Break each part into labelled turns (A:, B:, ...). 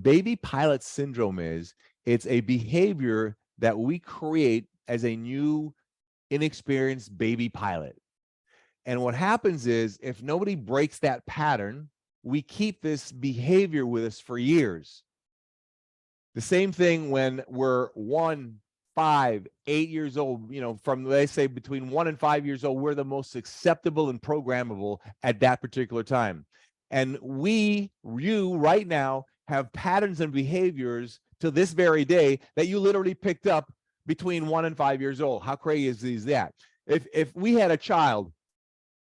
A: Baby pilot syndrome is, it's a behavior that we create as a new, inexperienced baby pilot. And what happens is, if nobody breaks that pattern, we keep this behavior with us for years. The same thing when we're 1, 5, 8 years old, from, they say, between 1 and 5 years old, we're the most acceptable and programmable at that particular time. And you right now have patterns and behaviors to this very day that you literally picked up between 1 and 5 years old. How crazy is that? If we had a child,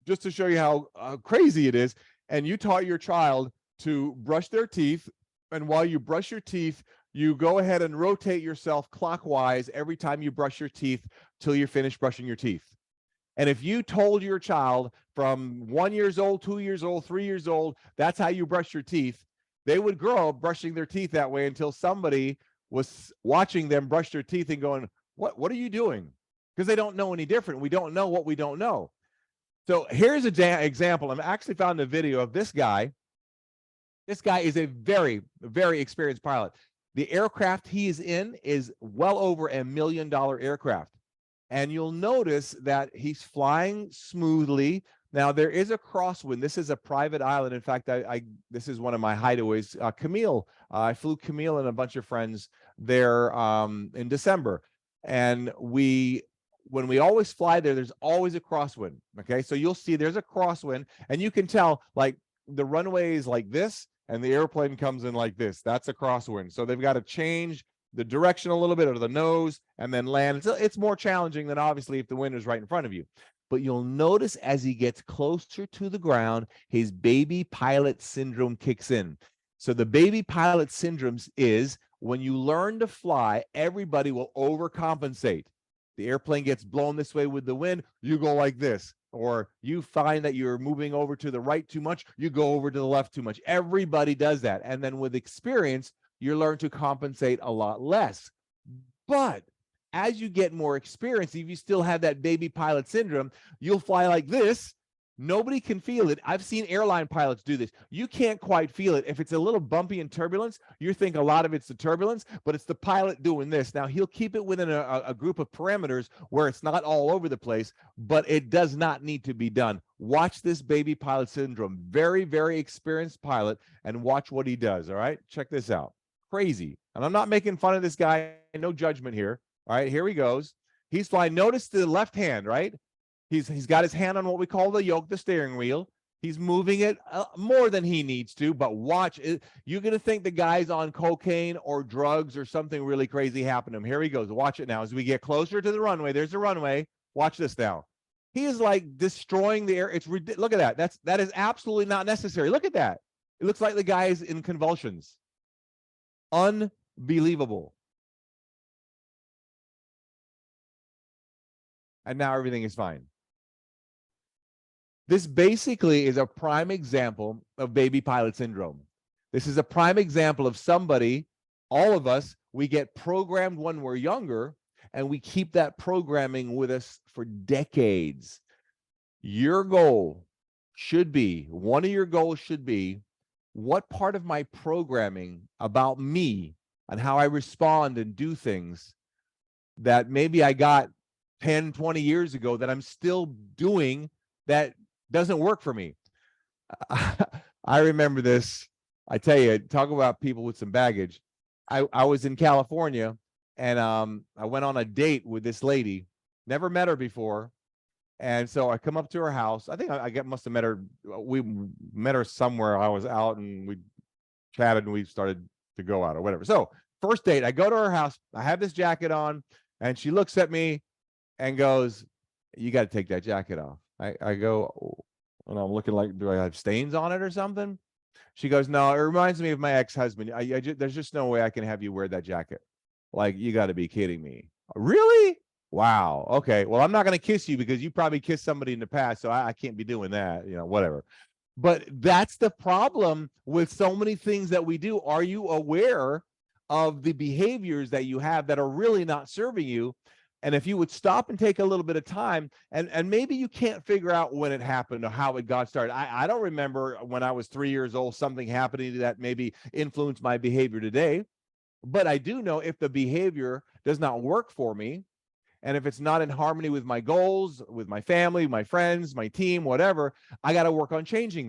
A: just to show you how crazy it is, and you taught your child to brush their teeth, and while you brush your teeth, you go ahead and rotate yourself clockwise every time you brush your teeth till you're finished brushing your teeth. And if you told your child from 1 year old, 2 years old, 3 years old, that's how you brush your teeth, they would grow up brushing their teeth that way until somebody was watching them brush their teeth and going, what are you doing? Because they don't know any different. We don't know what we don't know. So here's an example. I've actually found a video of this guy. This guy is a very, very experienced pilot. The aircraft he is in is well over $1 million aircraft. And you'll notice that he's flying smoothly. Now, there is a crosswind. This is a private island. In fact, this is one of my hideaways. Camille, I flew Camille and a bunch of friends there in December. And when we always fly there, there's always a crosswind. Okay, so you'll see there's a crosswind, and you can tell, like, the runway is like this, and the airplane comes in like this. That's a crosswind. So they've got to change the direction a little bit, or the nose, and then land. It's more challenging than, obviously, if the wind is right in front of you. But you'll notice as he gets closer to the ground, his baby pilot syndrome kicks in. So the baby pilot syndrome is, when you learn to fly, everybody will overcompensate. The airplane gets blown this way with the wind, you go like this. Or you find that you're moving over to the right too much, you go over to the left too much. Everybody does that. And then with experience, you learn to compensate a lot less. But as you get more experience, if you still have that baby pilot syndrome, you'll fly like this. Nobody can feel it. I've seen airline pilots do this. You can't quite feel it. If it's a little bumpy in turbulence, you think a lot of it's the turbulence, but it's the pilot doing this. Now, he'll keep it within a group of parameters where it's not all over the place, but it does not need to be done. Watch this baby pilot syndrome. Very, very experienced pilot, and watch what he does, all right? Check this out. Crazy. And I'm not making fun of this guy. No judgment here. All right, here he goes. He's flying. Notice the left hand, right? He's got his hand on what we call the yoke, the steering wheel. He's moving it more than he needs to, but watch it. You're going to think the guy's on cocaine or drugs or something really crazy happened to him. Here he goes. Watch it now. As we get closer to the runway, there's the runway. Watch this now. He is like destroying the air. It's ridiculous. Look at that. That is absolutely not necessary. Look at that. It looks like the guy is in convulsions. Unbelievable. And now everything is fine. This basically is a prime example of baby pilot syndrome. This is a prime example of somebody, all of us, we get programmed when we're younger, and we keep that programming with us for decades. Your goal should be, one of your goals should be, what part of my programming about me and how I respond and do things that maybe I got 10, 20 years ago that I'm still doing that doesn't work for me. I remember this. I tell you, talk about people with some baggage. I was in California, and I went on a date with this lady. Never met her before. And so I come up to her house. I think I must have met her. We met her somewhere. I was out, and we chatted, and we started to go out or whatever. So first date, I go to her house. I have this jacket on, and she looks at me and goes, "You got to take that jacket off." I go, and I'm looking like, do I have stains on it or something? She goes, "No, it reminds me of my ex-husband. There's just no way I can have you wear that jacket. Like, you got to be kidding me." Really? Wow. Okay. Well, I'm not going to kiss you because you probably kissed somebody in the past, so I can't be doing that, whatever. But that's the problem with so many things that we do. Are you aware of the behaviors that you have that are really not serving you? And if you would stop and take a little bit of time, and maybe you can't figure out when it happened or how it got started. I don't remember when I was 3 years old, something happening that maybe influenced my behavior today. But I do know if the behavior does not work for me, and if it's not in harmony with my goals, with my family, my friends, my team, whatever, I got to work on changing